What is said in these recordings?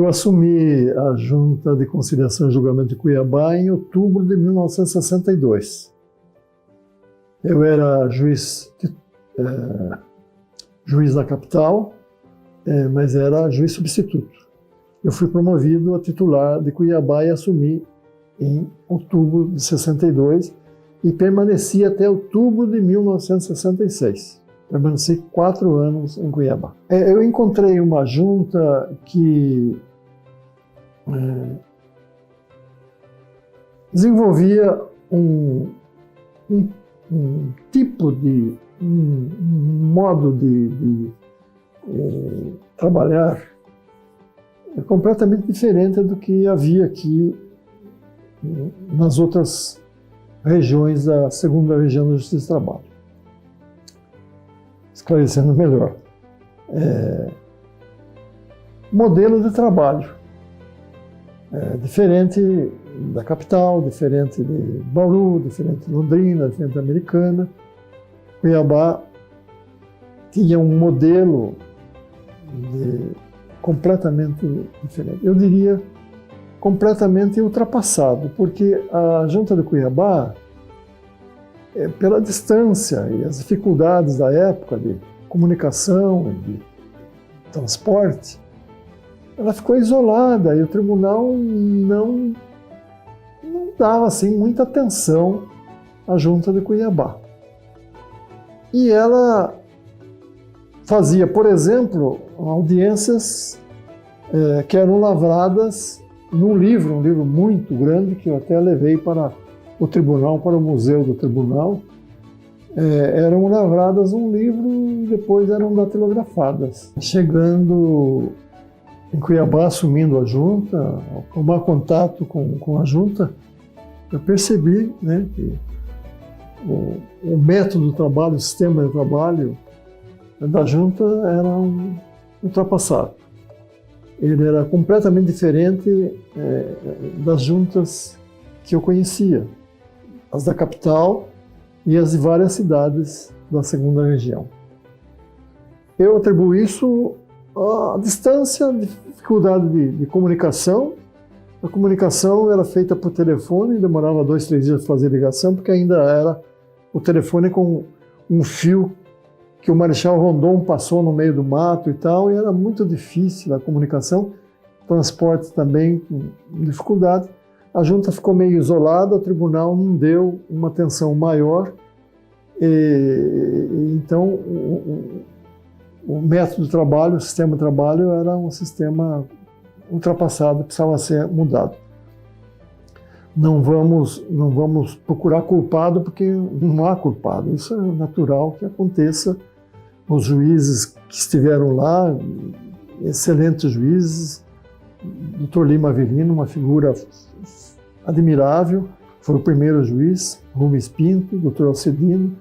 Eu assumi a Junta de Conciliação e Julgamento de Cuiabá em outubro de 1962. Eu era juiz da capital, mas era juiz substituto. Eu fui promovido a titular de Cuiabá e assumi em outubro de 62 e permaneci até outubro de 1966. Permaneci 4 anos em Cuiabá. Eu encontrei uma junta que desenvolvia um modo de trabalhar completamente diferente do que havia aqui nas outras regiões da segunda região da Justiça do Trabalho. Esclarecendo melhor. Modelo de trabalho. Diferente da capital, diferente de Bauru, diferente de Londrina, diferente da Americana. Cuiabá tinha um modelo completamente diferente. Eu diria completamente ultrapassado, porque a Junta de Cuiabá, pela distância e as dificuldades da época de comunicação e de transporte, ela ficou isolada e o tribunal não dava assim muita atenção à Junta de Cuiabá. E ela fazia, por exemplo, audiências que eram lavradas num livro, um livro muito grande que eu até levei para o tribunal, para o museu do tribunal. Eram lavradas um livro e depois eram datilografadas. Chegando em Cuiabá, assumindo a junta, ao tomar contato com a junta, eu percebi, né, que o método do trabalho, o sistema de trabalho da junta era ultrapassado. Ele era completamente diferente das juntas que eu conhecia, as da capital e as de várias cidades da segunda região. Eu atribuo isso à distância, dificuldade de comunicação. A comunicação era feita por telefone, demorava 2, 3 dias para fazer ligação, porque ainda era o telefone com um fio que o Marechal Rondon passou no meio do mato e tal, e era muito difícil a comunicação, transporte também com dificuldade. A junta ficou meio isolada, o tribunal não deu uma atenção maior, então o método de trabalho, o sistema de trabalho era um sistema ultrapassado, precisava ser mudado. Não vamos procurar culpado, porque não há culpado, isso é natural que aconteça. Os juízes que estiveram lá, excelentes juízes, Dr. Lima Avelino, uma figura admirável, foi o primeiro juiz, Rubens Pinto, Dr. Alcedino,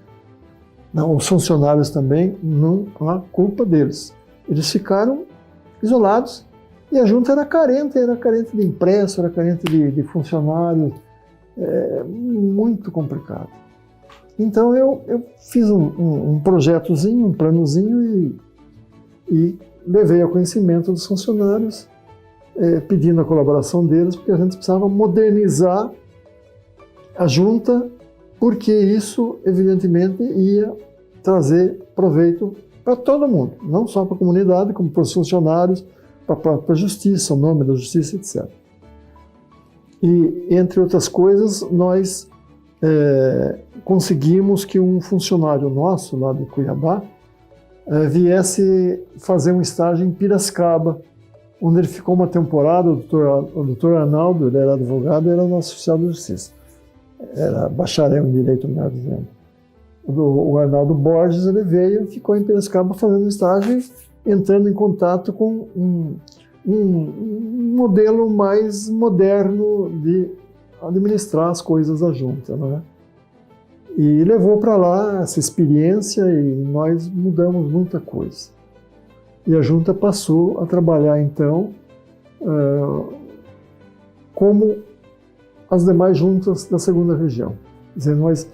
os funcionários também, não há culpa deles. Eles ficaram isolados e a junta era carente de impresso, era carente de funcionários, muito complicado. Então eu fiz um projetozinho, um planozinho e levei ao conhecimento dos funcionários, pedindo a colaboração deles, porque a gente precisava modernizar a junta, porque isso, evidentemente, ia trazer proveito para todo mundo, não só para a comunidade, como para os funcionários, para a própria justiça, o nome da justiça, etc. E, entre outras coisas, nós conseguimos que um funcionário nosso, lá de Cuiabá, viesse fazer um estágio em Piracicaba, onde ele ficou uma temporada. O doutor Arnaldo, ele era advogado, era nosso oficial de justiça. Era bacharel em direito, melhor dizendo. O Arnaldo Borges, ele veio e ficou em Piracicaba fazendo estágio, entrando em contato com um modelo mais moderno de administrar as coisas da junta, não é? E levou para lá essa experiência e nós mudamos muita coisa. E a junta passou a trabalhar, então, como as demais juntas da segunda região. Quer dizer, nós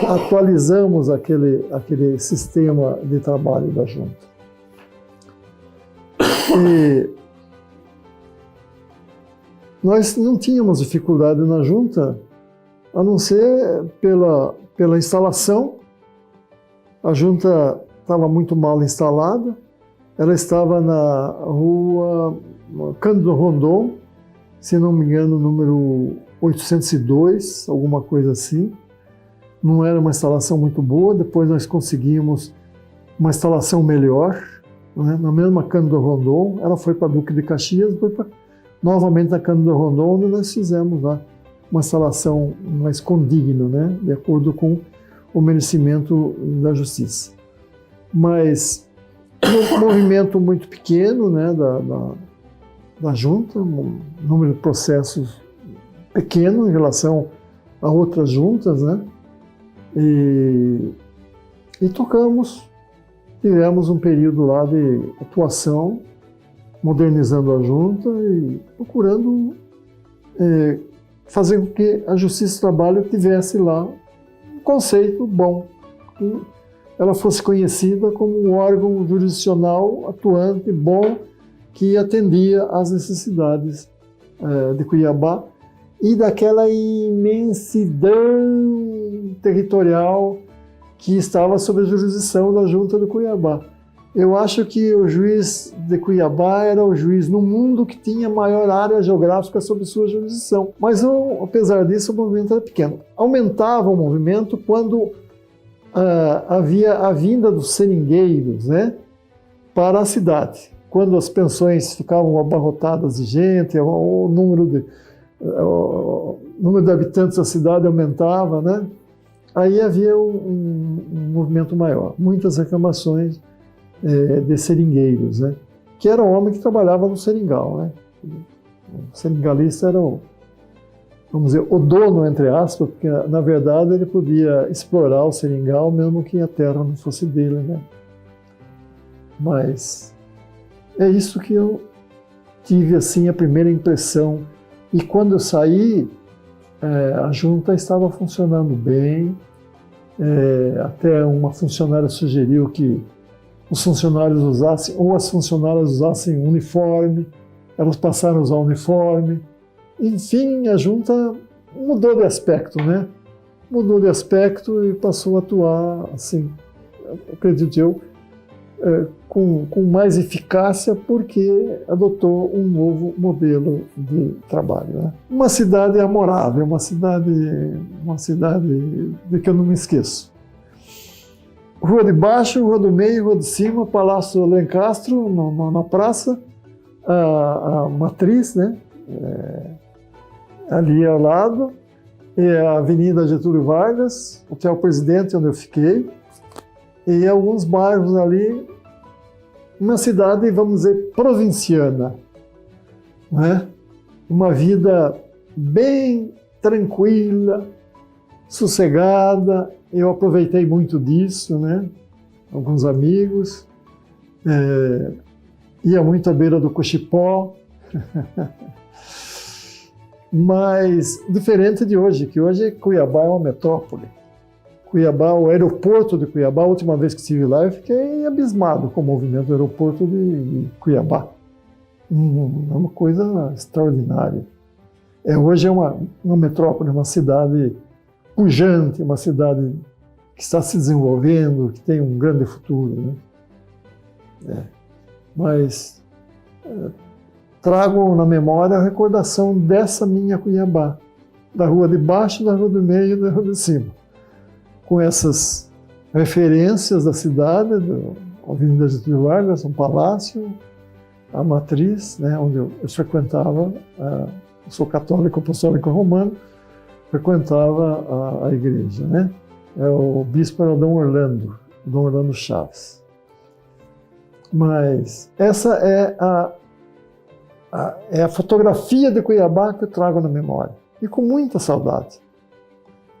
atualizamos aquele sistema de trabalho da junta. E Nós não tínhamos dificuldade na junta, a não ser pela instalação. A junta estava muito mal instalada, ela estava na rua Cândido Rondon, se não me engano, número 802, alguma coisa assim. Não era uma instalação muito boa, depois nós conseguimos uma instalação melhor, né? Na mesma Cândido Rondon, ela foi para Duque de Caxias, depois novamente na Cândido Rondon, onde nós fizemos lá uma instalação mais condigna, né? De acordo com o merecimento da justiça. Mas um movimento muito pequeno, né, da junta, um número de processos pequeno em relação a outras juntas, né? E tocamos, tivemos um período lá de atuação, modernizando a junta e procurando fazer com que a Justiça do Trabalho tivesse lá um conceito bom, que ela fosse conhecida como um órgão jurisdicional atuante, bom, que atendia às necessidades de Cuiabá e daquela imensidão territorial que estava sob a jurisdição da Junta de Cuiabá. Eu acho que o juiz de Cuiabá era o juiz no mundo que tinha maior área geográfica sob sua jurisdição. Mas, apesar disso, o movimento era pequeno. Aumentava o movimento quando havia a vinda dos seringueiros, né, para a cidade. Quando as pensões ficavam abarrotadas de gente, o número de habitantes da cidade aumentava, né? Aí havia um movimento maior, muitas reclamações de seringueiros, né? Que era um homem que trabalhava no seringal, né? O seringalista era vamos dizer, o dono, entre aspas, porque na verdade ele podia explorar o seringal mesmo que a terra não fosse dele, né? Mas é isso que eu tive, assim, a primeira impressão. E quando eu saí, a junta estava funcionando bem, até uma funcionária sugeriu que os funcionários usassem, ou as funcionárias usassem uniforme, elas passaram a usar uniforme. Enfim, a junta mudou de aspecto, né? Mudou de aspecto e passou a atuar, assim, acredito eu, com mais eficácia, porque adotou um novo modelo de trabalho, né? Uma cidade amorável, uma cidade de que eu não me esqueço. Rua de Baixo, Rua do Meio, Rua de Cima, Palácio Lencastro, na praça, a Matriz, né? Ali ao lado, e a Avenida Getúlio Vargas, Hotel Presidente, onde eu fiquei, e alguns bairros ali, uma cidade, vamos dizer, provinciana, né? Uma vida bem tranquila, sossegada. Eu aproveitei muito disso, né? Alguns amigos, ia muito à beira do Cochipó, mas diferente de hoje, que hoje Cuiabá é uma metrópole. Cuiabá, o aeroporto de Cuiabá, a última vez que estive lá, eu fiquei abismado com o movimento do aeroporto de Cuiabá. É uma coisa extraordinária. Hoje é uma metrópole, uma cidade pujante, uma cidade que está se desenvolvendo, que tem um grande futuro, né? Mas trago na memória a recordação dessa minha Cuiabá, da Rua de Baixo, da Rua do Meio e da Rua de Cima, com essas referências da cidade, a Avenida Getúlio Vargas, um palácio, a Matriz, né, onde eu frequentava, eu sou católico, apostólico romano, frequentava a igreja, né? O bispo era Dom Orlando Chaves. Mas essa é a fotografia de Cuiabá que eu trago na memória, e com muita saudade,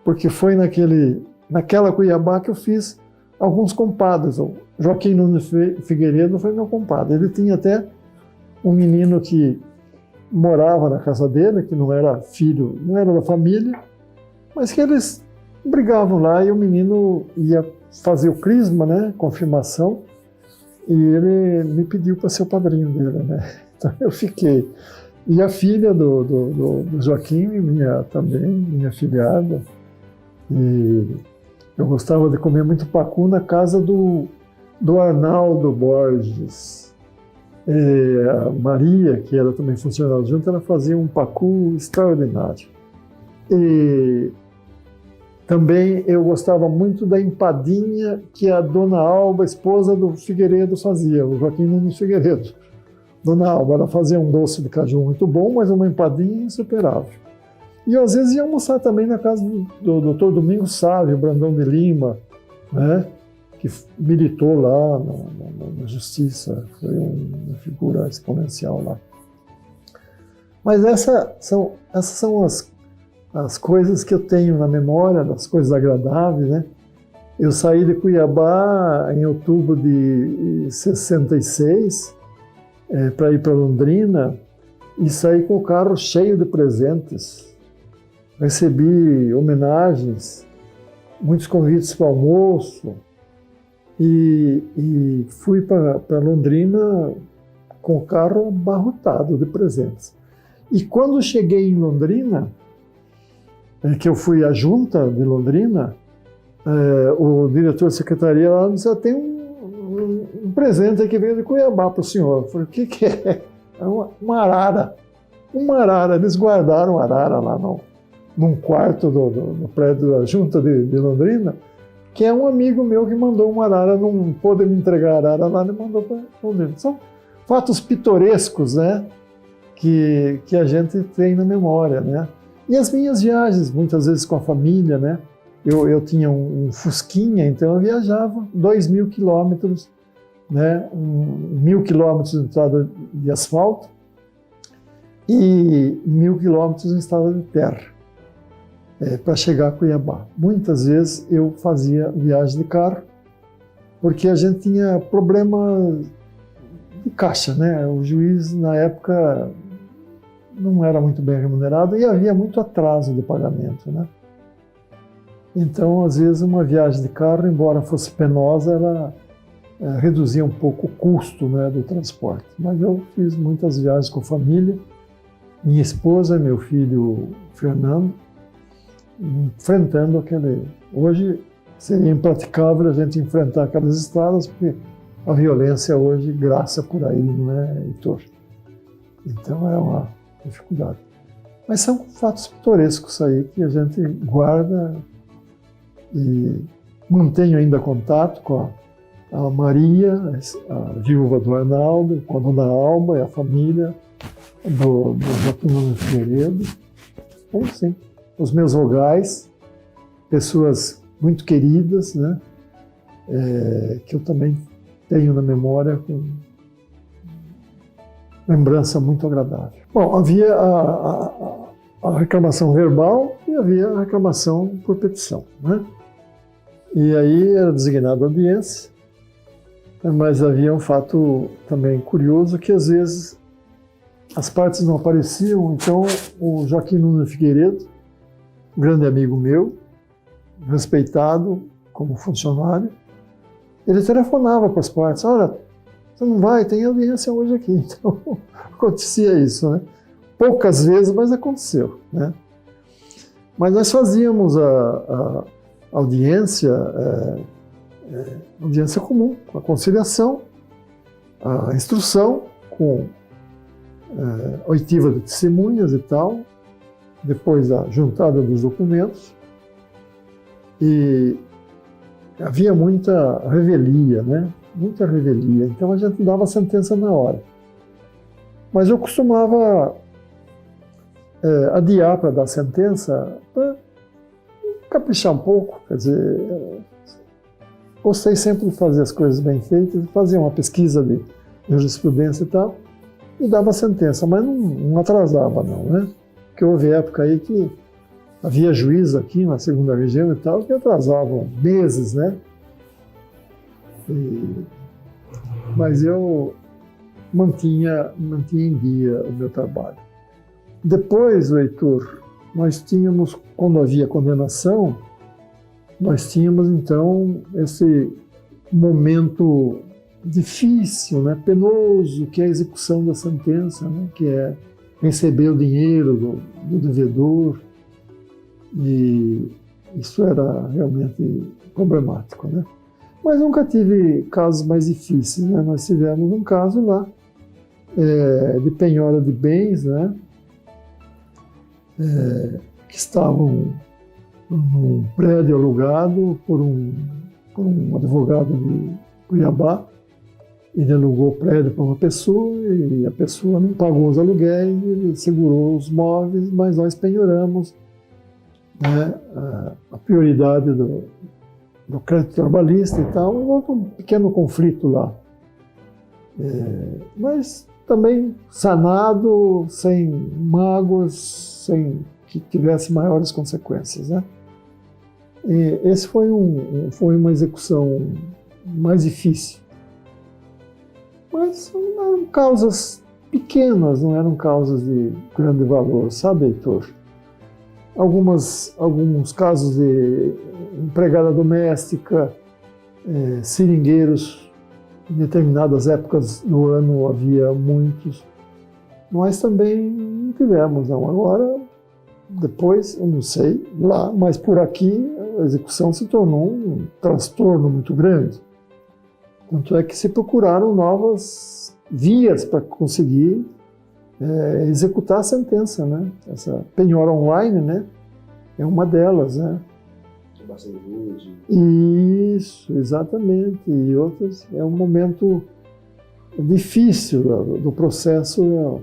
porque foi naquela Cuiabá que eu fiz alguns compadres. O Joaquim Nunes Figueiredo foi meu compadre. Ele tinha até um menino que morava na casa dele, que não era filho, não era da família, mas que eles brigavam lá e o menino ia fazer o crisma, né, confirmação, e ele me pediu para ser o padrinho dele, né? Então eu fiquei. E a filha do Joaquim, minha filhada. E eu gostava de comer muito pacu na casa do Arnaldo Borges. E a Maria, que era também funcionária junto, ela fazia um pacu extraordinário. E também eu gostava muito da empadinha que a Dona Alba, esposa do Figueiredo, fazia, o Joaquim Nunes Figueiredo. Dona Alba, ela fazia um doce de caju muito bom, mas uma empadinha insuperável. E eu, às vezes, ia almoçar também na casa do Dr. Domingos Sávio, Brandão de Lima, né, que militou lá na Justiça, foi uma figura exponencial lá. Mas essas são as coisas que eu tenho na memória, das coisas agradáveis, né? Eu saí de Cuiabá em outubro de 66 para ir para Londrina e saí com o carro cheio de presentes. Recebi homenagens, muitos convites para almoço e fui para Londrina com o carro abarrotado de presentes. E quando cheguei em Londrina, que eu fui à junta de Londrina, o diretor de secretaria lá disse: tem um presente que veio de Cuiabá para o senhor. Eu falei: o que é? É uma arara. Uma arara. Eles guardaram a arara lá num quarto do prédio da junta de Londrina, que é um amigo meu que mandou uma arara, não pôde me entregar a arara lá, ele mandou para Londrina. São fatos pitorescos, né, que a gente tem na memória, né? E as minhas viagens, muitas vezes com a família, né? Eu tinha um Fusquinha, então eu viajava 2.000 quilômetros, né? 1.000 quilômetros de estrada de asfalto e 1.000 quilômetros em estrada de terra, para chegar a Cuiabá. Muitas vezes eu fazia viagem de carro, porque a gente tinha problema de caixa, né? O juiz, na época, não era muito bem remunerado e havia muito atraso de pagamento, né? Então, às vezes, uma viagem de carro, embora fosse penosa, ela reduzia um pouco o custo, né, do transporte. Mas eu fiz muitas viagens com a família, minha esposa e meu filho Fernando, enfrentando aquele... Hoje seria impraticável a gente enfrentar aquelas estradas, porque a violência hoje graça por aí, não é, Heitor? Então é uma dificuldade. Mas são fatos pitorescos aí que a gente guarda e mantenho ainda contato com a Maria, a viúva do Arnaldo, com a Dona Alba e a família do Joaquim Nunes Figueiredo. Então, sim, os meus vogais, pessoas muito queridas, né, que eu também tenho na memória com lembrança muito agradável. Bom, havia a reclamação verbal e havia a reclamação por petição, né? E aí era designada a audiência, mas havia um fato também curioso que às vezes as partes não apareciam, então o Joaquim Nunes Figueiredo, um grande amigo meu, respeitado como funcionário, ele telefonava para as partes: olha, você não vai, tem audiência hoje aqui. Então, acontecia isso, né? Poucas vezes, mas aconteceu, né? Mas nós fazíamos a audiência, audiência comum, com a conciliação, a instrução, com oitiva de testemunhas e tal, depois a juntada dos documentos, e havia muita revelia, né? Muita revelia, então a gente dava a sentença na hora. Mas eu costumava adiar para dar a sentença, para caprichar um pouco, quer dizer, gostei sempre de fazer as coisas bem feitas, fazia uma pesquisa de jurisprudência e tal, e dava a sentença, mas não atrasava não, né? Porque houve época aí que havia juiz aqui na segunda região e tal, que atrasavam meses, né? Mas eu mantinha em dia o meu trabalho. Depois, Heitor, nós tínhamos, quando havia condenação, nós tínhamos então esse momento difícil, né, penoso, que é a execução da sentença, né, que é receber o dinheiro do devedor, e isso era realmente problemático, né? Mas nunca tive casos mais difíceis, né? Nós tivemos um caso lá de penhora de bens, né? Que estavam num prédio alugado por um advogado de Cuiabá. Ele alugou o prédio para uma pessoa e a pessoa não pagou os aluguéis, ele segurou os móveis, mas nós penhoramos, né, a prioridade do crédito trabalhista e tal. Houve um pequeno conflito lá. Mas também sanado, sem mágoas, sem que tivesse maiores consequências, né? E esse foi uma execução mais difícil. Mas eram causas pequenas, não eram causas de grande valor, sabe, Heitor? Alguns casos de empregada doméstica, seringueiros, em determinadas épocas do ano havia muitos. Nós também não tivemos, não. Agora, depois, eu não sei lá, mas por aqui a execução se tornou um transtorno muito grande. Tanto é que se procuraram novas vias para conseguir executar a sentença, né? Essa penhora online, né? É uma delas, né? Isso, exatamente. E outras, é um momento difícil do processo,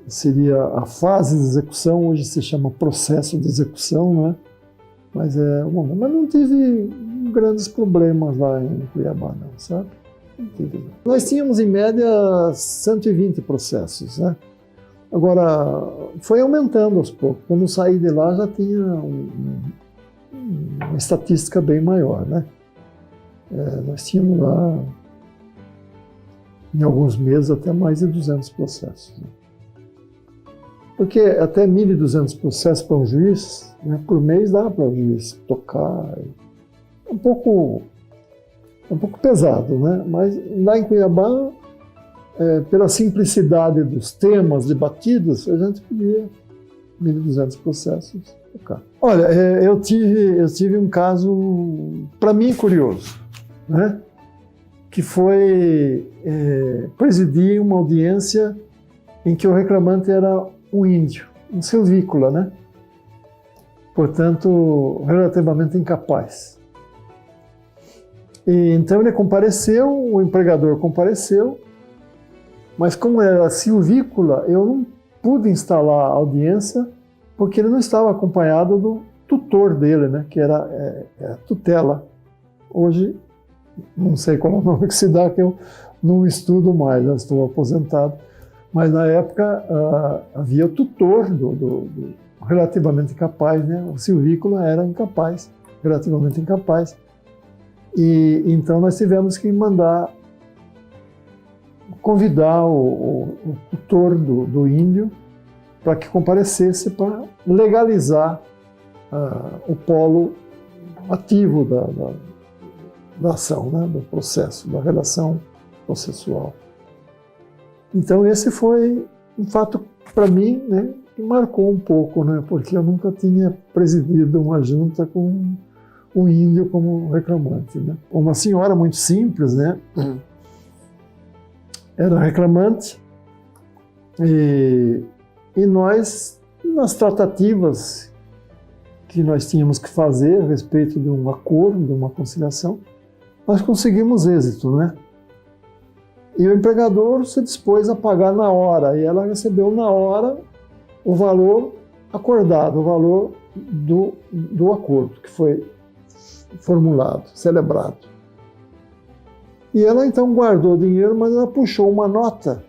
seria a fase de execução, hoje se chama processo de execução, né? Mas mas não tive grandes problemas lá em Cuiabá, não, sabe? Não tive. Nós tínhamos, em média, 120 processos, né? Agora, foi aumentando aos poucos. Quando eu saí de lá, já tinha uma estatística bem maior, né? Nós tínhamos lá, em alguns meses, até mais de 200 processos, né? Porque até 1.200 processos para um juiz, né, por mês dá para o juiz tocar. É um pouco pesado, né? Mas lá em Cuiabá, pela simplicidade dos temas debatidos, a gente podia 1.200 processos tocar. Olha, eu tive um caso, para mim, curioso, né? Que foi presidir uma audiência em que o reclamante era um índio, um silvícola, né? Portanto, relativamente incapaz. E então ele compareceu, o empregador compareceu, mas como era silvícola, eu não pude instalar a audiência porque ele não estava acompanhado do tutor dele, né? Que era a tutela. Hoje, não sei qual é o nome que se dá, que eu não estudo mais, já estou aposentado. Mas na época havia o tutor do relativamente incapaz, né? O silvícola era incapaz, relativamente incapaz. E então nós tivemos que convidar o tutor do índio para que comparecesse para legalizar o polo ativo da ação, né? Do processo, da relação processual. Então esse foi um fato para mim, né, que marcou um pouco, né, porque eu nunca tinha presidido uma junta com um índio como reclamante, né. Uma senhora muito simples, né, era reclamante e nós, nas tratativas que nós tínhamos que fazer a respeito de um acordo, de uma conciliação, nós conseguimos êxito, né. E o empregador se dispôs a pagar na hora, e ela recebeu na hora o valor acordado, o valor do acordo que foi formulado, celebrado. E ela então guardou o dinheiro, mas ela puxou uma nota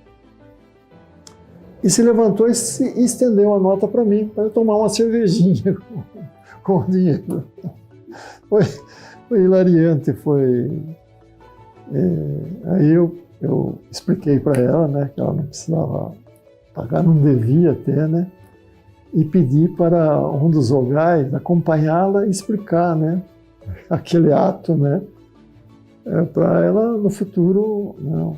e se levantou e estendeu a nota para mim, para eu tomar uma cervejinha com o dinheiro. Foi hilariante, aí eu expliquei para ela, né, que ela não precisava pagar, não devia até, né, e pedi para um dos vogais acompanhá-la e explicar, né, aquele ato, né, para ela no futuro, não,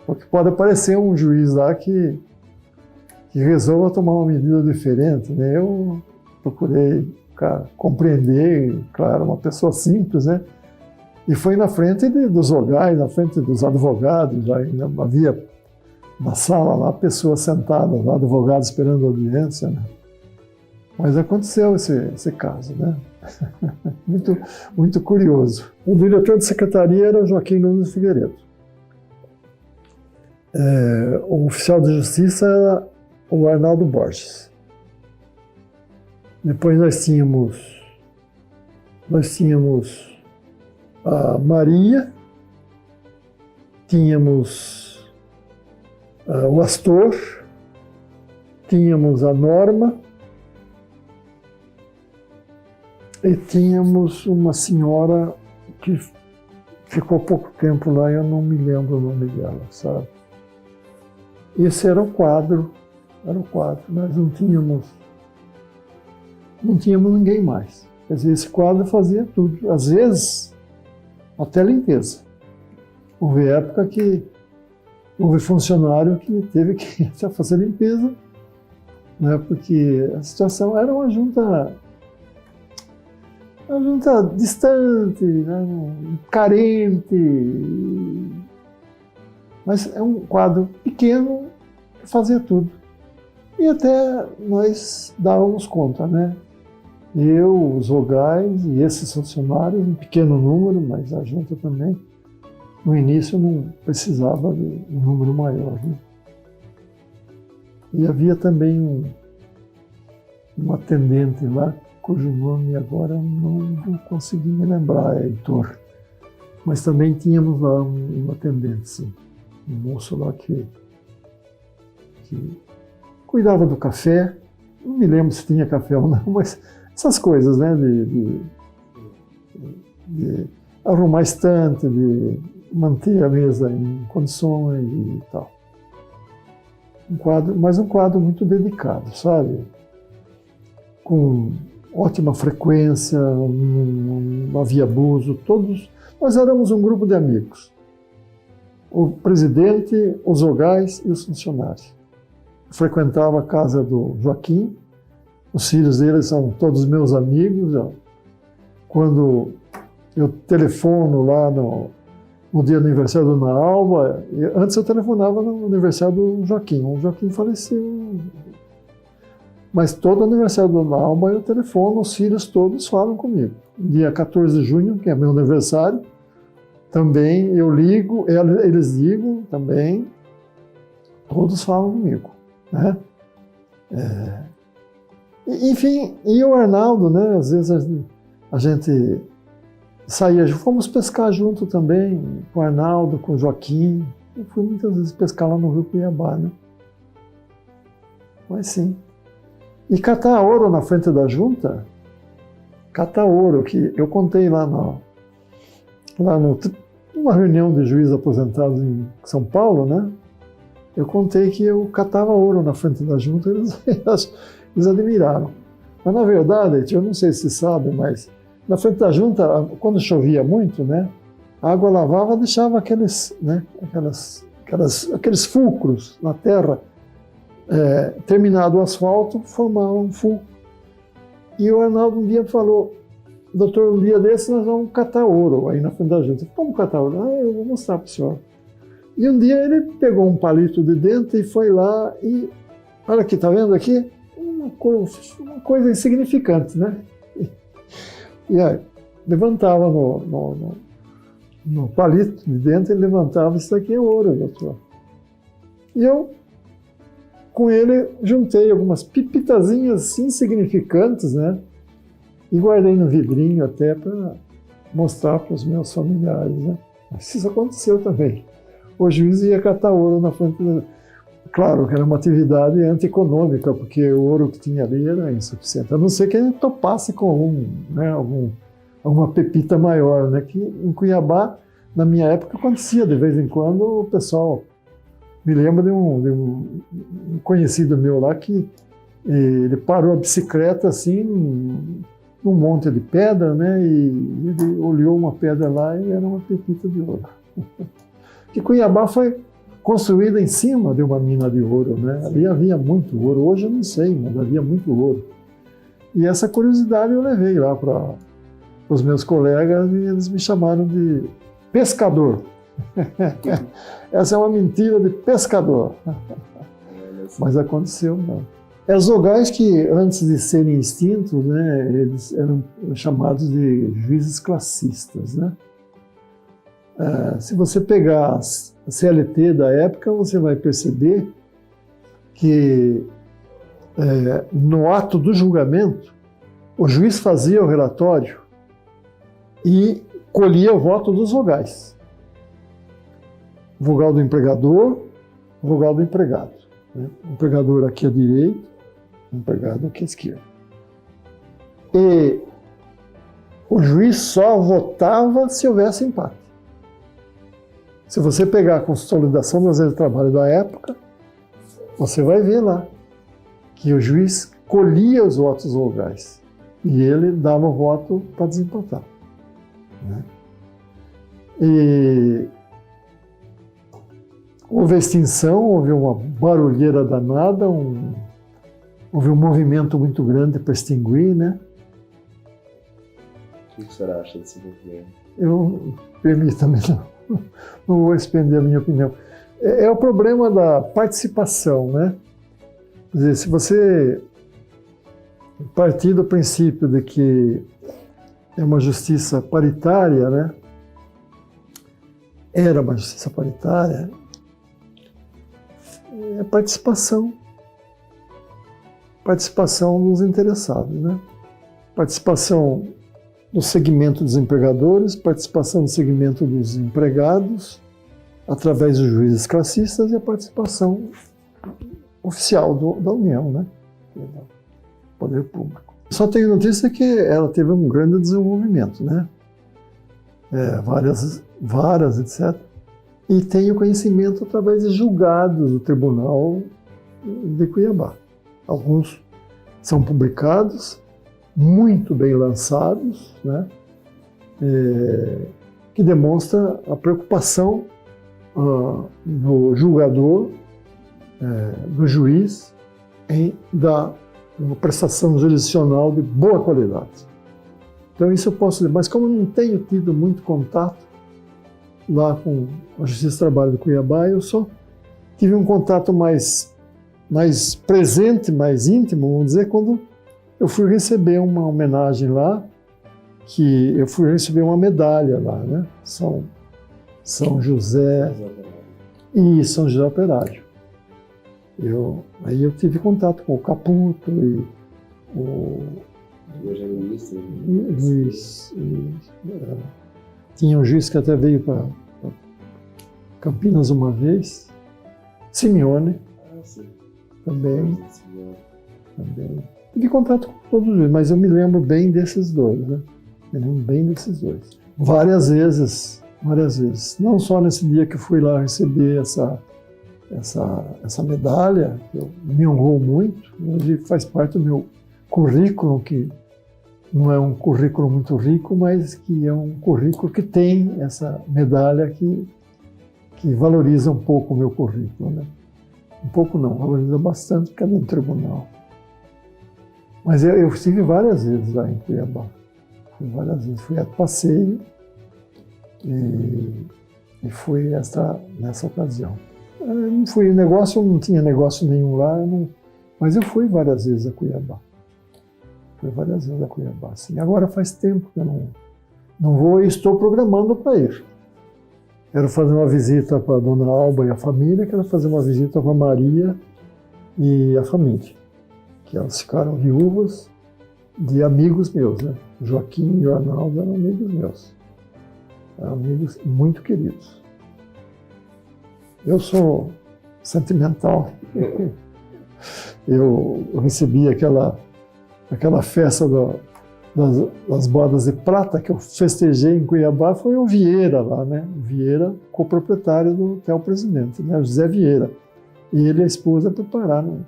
porque pode aparecer um juiz lá que que resolva tomar uma medida diferente, né? Eu procurei compreender, claro, uma pessoa simples, né? E foi na frente dos vogais, na frente dos advogados, ainda havia na sala lá pessoas sentadas lá, advogados esperando audiência, né? Mas aconteceu esse caso, né? Muito, muito curioso. O diretor de secretaria era Joaquim Nunes Figueiredo. O oficial de justiça era o Arnaldo Borges. Depois nós tínhamos a Maria, tínhamos o Astor, tínhamos a Norma e tínhamos uma senhora que ficou pouco tempo lá e eu não me lembro o nome dela, sabe? Esse era o quadro, nós não tínhamos ninguém mais. Quer dizer, esse quadro fazia tudo, às vezes até limpeza. Houve época que houve funcionário que teve que fazer limpeza, né, porque a situação era uma junta distante, né, carente, mas é um quadro pequeno que fazia tudo. E até nós dávamos conta, né? Eu, os vogais e esses funcionários, um pequeno número, mas a junta também, no início não precisava de um número maior, né? E havia também um atendente lá, cujo nome agora não vou conseguir me lembrar, é Heitor. Mas também tínhamos lá um atendente, sim. Um moço lá que cuidava do café. Não me lembro se tinha café ou não, mas essas coisas, né? De arrumar estante, de manter a mesa em condições e tal. Mas um quadro muito dedicado, sabe? Com ótima frequência, não havia abuso, todos. Nós éramos um grupo de amigos. O presidente, os vogais e os funcionários. Eu frequentava a casa do Joaquim, os filhos dele são todos meus amigos. Quando eu telefono lá no dia do aniversário da Dona Alba, antes eu telefonava no aniversário do Joaquim. O Joaquim faleceu. Mas todo aniversário da Dona Alba eu telefono, os filhos todos falam comigo. Dia 14 de junho, que é meu aniversário, também eu ligo, eles ligam também, todos falam comigo, né? Enfim, e o Arnaldo, né? Às vezes a gente saía, fomos pescar junto também, com o Arnaldo, com o Joaquim. Eu fui muitas vezes pescar lá no Rio Cuiabá, né? Mas sim. E catar ouro na frente da junta, catar ouro, que eu contei lá numa reunião de juízes aposentados em São Paulo, né? Eu contei que eu catava ouro na frente da junta, eles admiraram. Mas na verdade, eu não sei se sabe, mas na frente da junta, quando chovia muito, né? A água lavava, deixava aqueles fulcros na terra. Terminado o asfalto, formavam um fulcro. E o Arnaldo um dia falou: doutor, um dia desse nós vamos catar ouro aí na frente da junta. Vamos catar ouro? Eu vou mostrar para o senhor. E um dia ele pegou um palito de dentro e foi lá e, olha aqui, tá vendo aqui? Uma coisa insignificante, né? E aí, levantava no palito de dentro, ele levantava: isso aqui é ouro, doutor. E eu, com ele, juntei algumas pipitazinhas insignificantes, né? E guardei no vidrinho até para mostrar para os meus familiares, né? Mas isso aconteceu também. O juiz ia catar ouro na frente da... Claro que era uma atividade antieconômica, porque o ouro que tinha ali era insuficiente. A não ser que ele topasse com alguma pepita maior, né? Que em Cuiabá, na minha época, acontecia de vez em quando. O pessoal... Me lembro de um conhecido meu lá que ele parou a bicicleta assim num monte de pedra, né? E ele olhou uma pedra lá e era uma pepita de ouro. Que Cuiabá foi construída em cima de uma mina de ouro, né? Ali havia muito ouro, hoje eu não sei, mas havia muito ouro. E essa curiosidade eu levei lá para os meus colegas e eles me chamaram de pescador. Essa é uma mentira de pescador. Mas aconteceu, não. Os vogais que, antes de serem extintos, né, eles eram chamados de juízes classistas, né? Se você pegar a CLT da época, você vai perceber que no ato do julgamento, o juiz fazia o relatório e colhia o voto dos vogais. Vogal do empregador, vogal do empregado. Né? O empregador aqui à direita, o empregado aqui à esquerda. E o juiz só votava se houvesse empate. Se você pegar a consolidação das leis do trabalho da época, você vai ver lá que o juiz colhia os votos vogais e ele dava o voto para desempatar. Né? E houve a extinção, houve uma barulheira danada, houve um movimento muito grande para extinguir, né? O que o senhor acha desse movimento? Eu, permita-me, não vou expender a minha opinião. É o problema da participação, né? Quer dizer, se você partir do princípio de que é uma justiça paritária, né? Era uma justiça paritária, é participação. Participação dos interessados, né? Participação do segmento dos empregadores, participação do segmento dos empregados, através dos juízes classistas, e a participação oficial da União, né? Do poder público. Só tenho notícia que ela teve um grande desenvolvimento, né? Varas, etc. E tenho conhecimento através de julgados do Tribunal de Cuiabá. Alguns são publicados, muito bem lançados, né? Que demonstra a preocupação do julgador, do juiz, em dar uma prestação jurisdicional de boa qualidade. Então isso eu posso dizer, mas como eu não tenho tido muito contato lá com a Justiça do Trabalho de Cuiabá, eu só tive um contato mais presente, mais íntimo, vamos dizer, quando eu fui receber uma homenagem lá, que eu fui receber uma medalha lá, né? São José e São José Operário. Aí eu tive contato com o Caputo e o Luiz. Tinha um juiz que até veio para Campinas uma vez, Simeone, também. Tive contato com todos eles, mas eu me lembro bem desses dois, né? Várias vezes. Não só nesse dia que eu fui lá receber essa medalha, que me honrou muito, hoje faz parte do meu currículo, que não é um currículo muito rico, mas que é um currículo que tem essa medalha que valoriza um pouco o meu currículo, né? Um pouco não, valoriza bastante, porque é de um tribunal. Mas eu estive várias vezes lá em Cuiabá. Fui a passeio e fui nessa ocasião. Não fui negócio, não tinha negócio nenhum lá, mas eu fui várias vezes a Cuiabá. Sim. Agora faz tempo que eu não vou e estou programando para ir. Quero fazer uma visita para a Dona Alba e a família, quero fazer uma visita para a Maria e a família, que elas ficaram viúvas de amigos meus, né? Joaquim e o Arnaldo eram amigos meus. Eram amigos muito queridos. Eu sou sentimental. Eu recebi aquela festa das bodas de prata que eu festejei em Cuiabá, foi o Vieira lá, né? O Vieira, coproprietário do Hotel Presidente, né? O José Vieira. E ele e a esposa prepararam.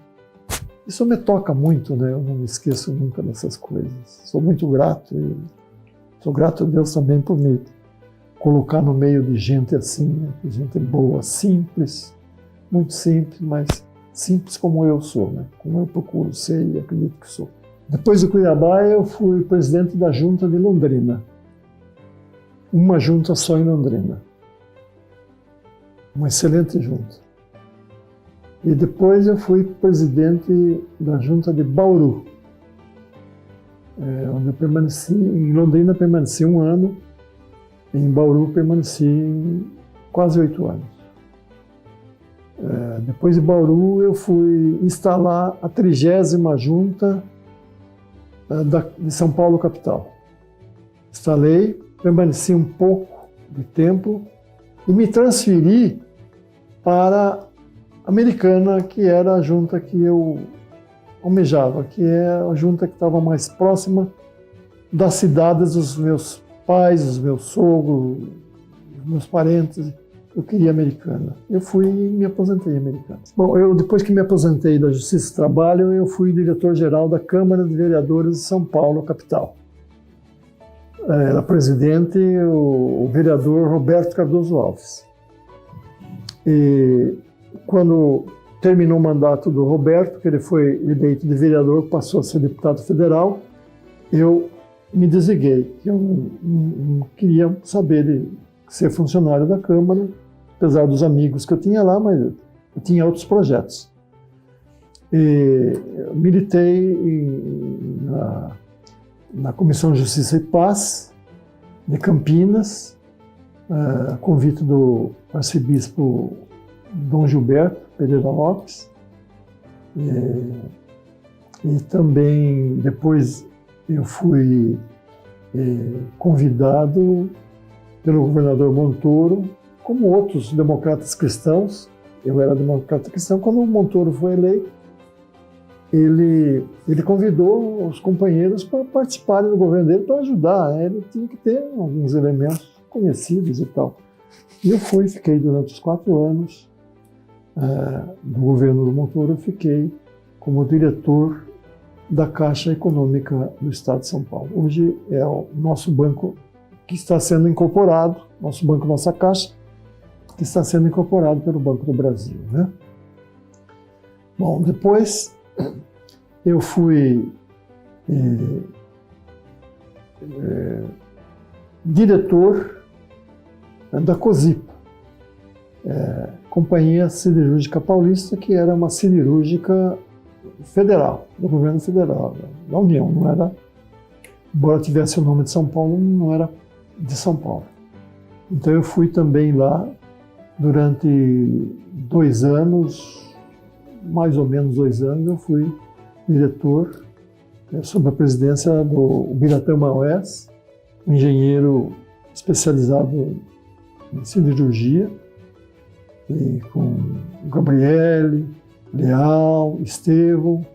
Isso me toca muito, né? Eu não me esqueço nunca dessas coisas. Sou muito grato. E sou grato a Deus também por me colocar no meio de gente assim, né? Gente boa, simples, muito simples, mas simples como eu sou, né? Como eu procuro ser e acredito que sou. Depois de Cuiabá, eu fui presidente da Junta de Londrina. Uma junta só em Londrina. Uma excelente junta. E depois eu fui presidente da Junta de Bauru, onde eu permaneci. Em Londrina permaneci 1 ano, em Bauru permaneci quase 8 anos. Depois de Bauru eu fui instalar a 30ª Junta de São Paulo capital. Instalei, permaneci um pouco de tempo e me transferi para a Americana, que era a junta que eu almejava, que é a junta que estava mais próxima das cidades dos meus pais, dos meus sogros, dos meus parentes. Eu queria Americana. Eu fui e me aposentei em Americana. Bom, depois que me aposentei da Justiça do Trabalho, eu fui diretor-geral da Câmara de Vereadores de São Paulo, capital. Era presidente o vereador Roberto Cardoso Alves. E quando terminou o mandato do Roberto, que ele foi eleito de vereador, passou a ser deputado federal, eu me desliguei. Eu não queria saber de ser funcionário da Câmara, apesar dos amigos que eu tinha lá, mas eu tinha outros projetos. E militei na Comissão de Justiça e Paz de Campinas, a convite do arcebispo Dom Gilberto Pereira Lopes. E também depois eu fui convidado pelo governador Montoro, como outros democratas cristãos. Eu era democrata cristão. Quando o Montoro foi eleito, ele convidou os companheiros para participarem do governo dele, para ajudar, né? Ele tinha que ter alguns elementos conhecidos e tal. E eu fiquei durante os 4 anos do governo do Montoro, eu fiquei como diretor da Caixa Econômica do Estado de São Paulo. Hoje é o nosso banco que está sendo incorporado, nosso banco, nossa Caixa, que está sendo incorporado pelo Banco do Brasil, né? Bom, depois eu fui diretor da COSIPA, Companhia Siderúrgica Paulista, que era uma siderúrgica federal, do governo federal, da União, não era, embora tivesse o nome de São Paulo, não era de São Paulo. Então eu fui também lá durante 2 anos, mais ou menos 2 anos, eu fui diretor sob a presidência do Biratã Maués, um engenheiro especializado em siderurgia, e com Gabriele, Leal, Estevão,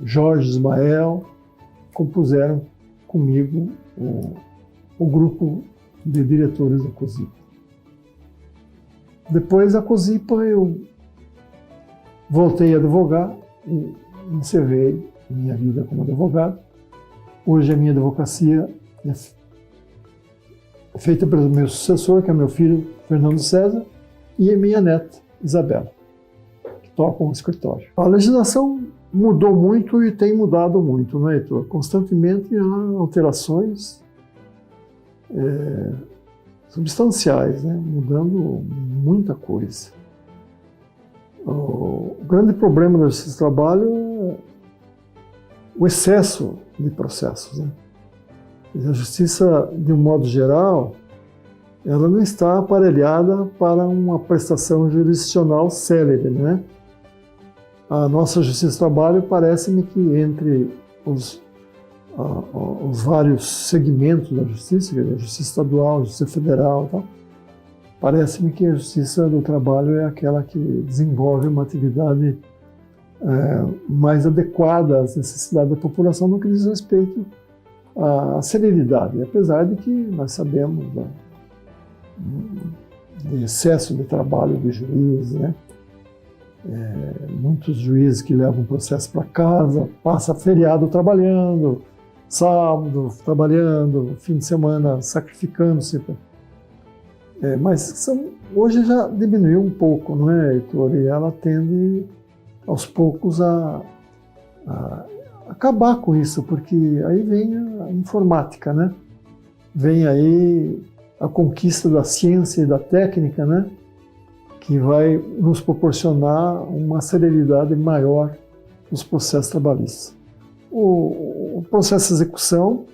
Jorge Ismael, compuseram comigo o grupo de diretores da COSIPA. Depois da COSIPA eu voltei a advogar e encerrei minha vida como advogado. Hoje a minha advocacia é feita pelo meu sucessor, que é meu filho Fernando César, e a minha neta Isabela, que tocam o escritório. A legislação mudou muito e tem mudado muito, né, Heitor? Constantemente há alterações substanciais, né? Mudando muita coisa. O grande problema da Justiça do Trabalho é o excesso de processos, né? A Justiça, de um modo geral, ela não está aparelhada para uma prestação jurisdicional célere, né? A nossa Justiça do Trabalho parece-me que entre os vários segmentos da Justiça, a Justiça Estadual, a Justiça Federal e tal, parece-me que a Justiça do Trabalho é aquela que desenvolve uma atividade mais adequada às necessidades da população no que diz respeito à celeridade, apesar de que nós sabemos de excesso de trabalho de juiz, né? Muitos juízes que levam o processo para casa, passa feriado trabalhando, sábado trabalhando, fim de semana sacrificando-se. Mas hoje já diminuiu um pouco, não é, Heitor? E ela tende, aos poucos, a acabar com isso, porque aí vem a informática, né? Vem aí a conquista da ciência e da técnica, né? Que vai nos proporcionar uma celeridade maior nos processos trabalhistas. O processo de execução,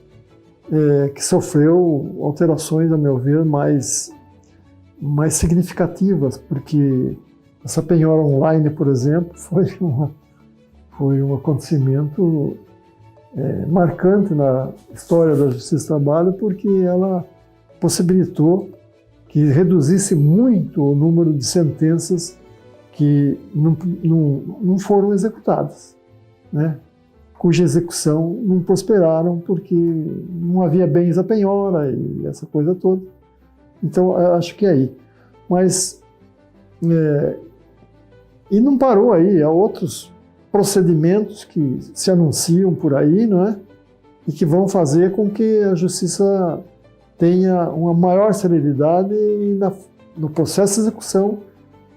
que sofreu alterações, a meu ver, mais significativas, porque essa penhora online, por exemplo, foi um acontecimento marcante na história da Justiça do Trabalho, porque ela possibilitou que reduzisse muito o número de sentenças que não foram executadas, né? Cuja execução não prosperaram porque não havia bens à penhora e essa coisa toda. Então, eu acho que é aí. Mas, e não parou aí, há outros procedimentos que se anunciam por aí, não é? E que vão fazer com que a justiça tenha uma maior celeridade e no processo de execução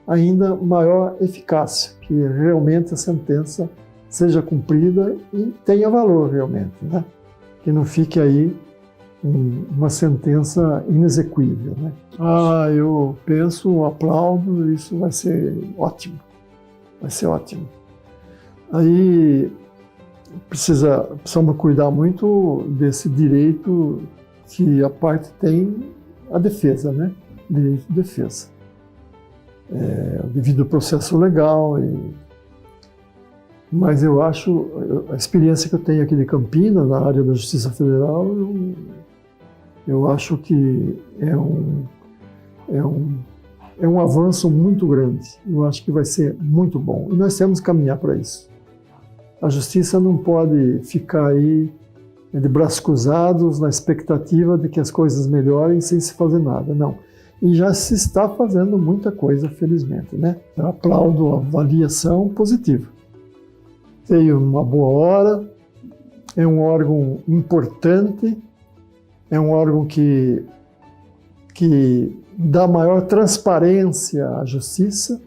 ainda maior eficácia, que realmente a sentença seja cumprida e tenha valor realmente, né? Que não fique aí uma sentença inexequível, né? Eu penso, aplaudo, isso vai ser ótimo, vai ser ótimo. Aí precisamos cuidar muito desse direito que a parte tem, a defesa, né? Direito de defesa. Devido ao processo legal. Mas eu acho, a experiência que eu tenho aqui de Campinas, na área da Justiça Federal, eu acho que é um avanço muito grande. Eu acho que vai ser muito bom. E nós temos que caminhar para isso. A justiça não pode ficar aí de braços cruzados na expectativa de que as coisas melhorem sem se fazer nada. Não. E já se está fazendo muita coisa, felizmente, né? Eu aplaudo a avaliação positiva. Veio uma boa hora, é um órgão importante, é um órgão que dá maior transparência à justiça,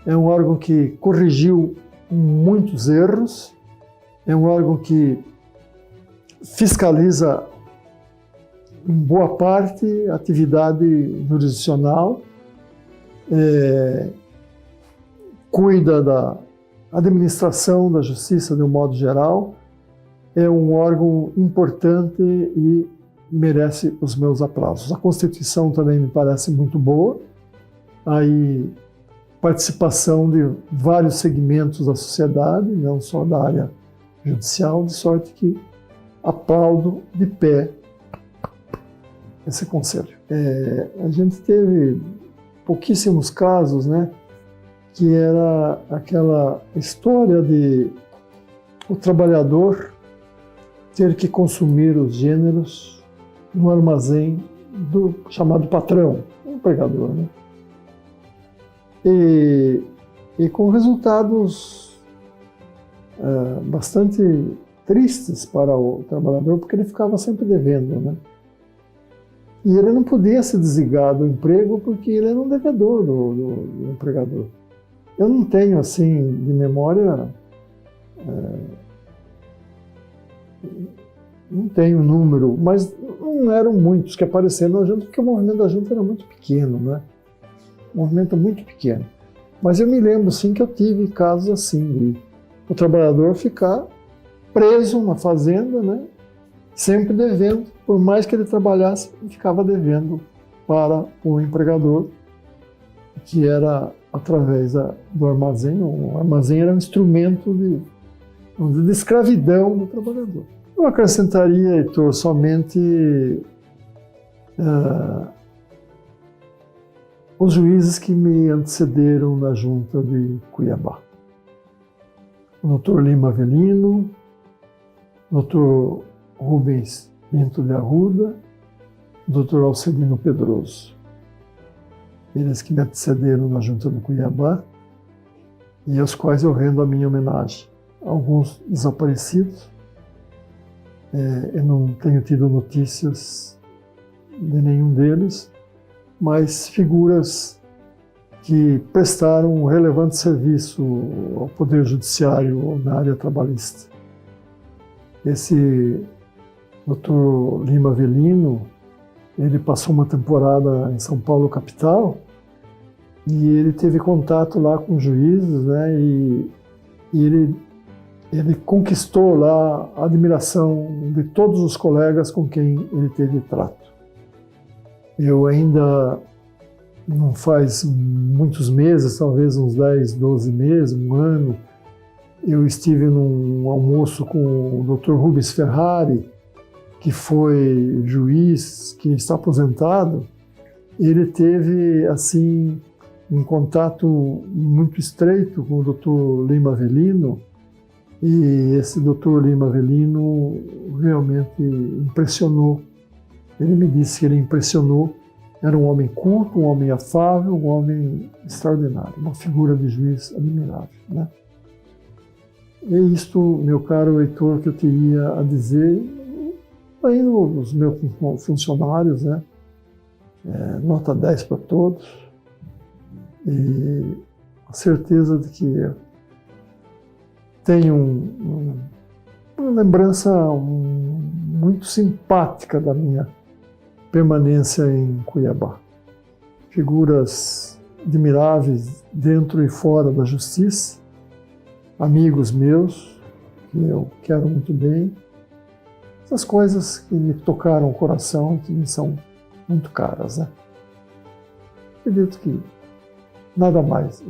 é um órgão que corrigiu muitos erros, é um órgão que fiscaliza em boa parte a atividade jurisdicional, cuida da administração da justiça de um modo geral, é um órgão importante e merece os meus aplausos. A Constituição também me parece muito boa, aí participação de vários segmentos da sociedade, não só da área judicial, de sorte que aplaudo de pé esse conselho. A gente teve pouquíssimos casos, né, que era aquela história de o trabalhador ter que consumir os gêneros no armazém do chamado patrão, o empregador, né? E com resultados bastante tristes para o trabalhador, porque ele ficava sempre devendo, né? E ele não podia se desligar do emprego porque ele era um devedor do empregador. Eu não tenho, assim, de memória, não tenho número, mas não eram muitos que apareceram na junta, porque o movimento da junta era muito pequeno, né? Um movimento muito pequeno. Mas eu me lembro, sim, que eu tive casos assim, de o trabalhador ficar preso na fazenda, né? Sempre devendo, por mais que ele trabalhasse, ele ficava devendo para o empregador, que era através do armazém. O armazém era um instrumento de escravidão do trabalhador. Eu acrescentaria, Heitor, somente os juízes que me antecederam na junta de Cuiabá. O Dr. Lima Avelino, o Dr. Rubens Pinto de Arruda, o Dr. Alcedino Pedroso. Eles que me antecederam na junta do Cuiabá e aos quais eu rendo a minha homenagem. Alguns desaparecidos, eu não tenho tido notícias de nenhum deles, mas figuras que prestaram um relevante serviço ao Poder Judiciário na área trabalhista. Esse Dr. Lima Avelino, ele passou uma temporada em São Paulo, capital, e ele teve contato lá com juízes, né, e ele conquistou lá a admiração de todos os colegas com quem ele teve trato. Eu ainda, não faz muitos meses, talvez uns 10, 12 meses, um ano, eu estive num almoço com o Dr. Rubens Ferrari, que foi juiz, que está aposentado. Ele teve, assim, um contato muito estreito com o Dr. Lima Avelino, e esse Dr. Lima Avelino realmente impressionou. Ele me disse que ele impressionou. Era um homem culto, um homem afável, um homem extraordinário, uma figura de juiz admirável, né? É isto, meu caro Heitor, que eu teria a dizer, ainda os meus funcionários, né? Nota 10 para todos, e a certeza de que tenho uma lembrança muito simpática da minha permanência em Cuiabá. Figuras admiráveis dentro e fora da justiça, amigos meus, que eu quero muito bem, essas coisas que me tocaram o coração, que me são muito caras, né? Acredito que nada mais.